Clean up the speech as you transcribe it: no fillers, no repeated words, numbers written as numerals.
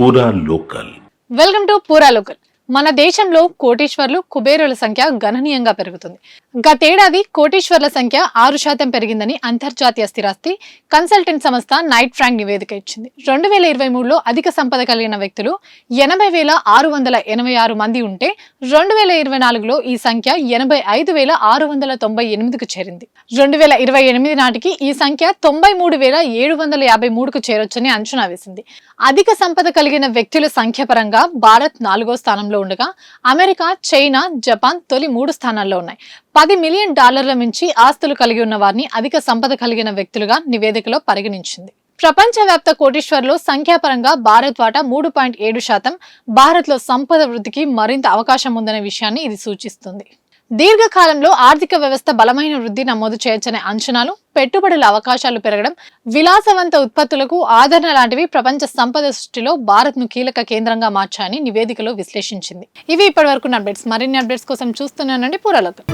పూరా local. Welcome to పూరా local. మన దేశంలో కోటీశ్వర్లు కుబేరుల సంఖ్య గణనీయంగా పెరుగుతుంది. గతేడాది కోటీశ్వర్ల సంఖ్య 6% పెరిగిందని అంతర్జాతీయ స్థిరాస్తి కన్సల్టెంట్ సంస్థ నైట్ ఫ్రాంక్ నివేదిక ఇచ్చింది. 2023లో అధిక సంపద కలిగిన వ్యక్తులు 80,686 మంది ఉంటే 2024లో ఈ సంఖ్య 85,698కు చేరింది. 2028 నాటికి ఈ సంఖ్య 93,753కు చేరొచ్చని అంచనా వేసింది. అధిక సంపద కలిగిన వ్యక్తుల సంఖ్య పరంగా భారత్ 4వ స్థానంలో ఉండగా అమెరికా, చైనా, జపాన్ తొలి 3 స్థానాల్లో ఉన్నాయి. $10 మిలియన్ మించి ఆస్తులు కలిగి ఉన్న వారిని అధిక సంపద కలిగిన వ్యక్తులుగా నివేదికలో పరిగణించింది. ప్రపంచవ్యాప్త కోటీశ్వర్లో సంఖ్యాపరంగా భారత్ వాటా 3.7%. భారత్లో సంపద వృద్ధికి మరింత అవకాశం ఉందనే విషయాన్ని ఇది సూచిస్తుంది. దీర్ఘకాలంలో ఆర్థిక వ్యవస్థ బలమైన వృద్ధి నమోదు చేయొచ్చనే అంచనాలు, పెట్టుబడుల అవకాశాలు పెరగడం, విలాసవంత ఉత్పత్తులకు ఆదరణ లాంటివి ప్రపంచ సంపద సృష్టిలో భారత్ను కీలక కేంద్రంగా మార్చాయని నివేదికలో విశ్లేషించింది. ఇవి ఇప్పటివరకు అప్డేట్స్. మరిన్ని అప్డేట్స్ కోసం చూస్తున్నానండి పూరా లోకల్.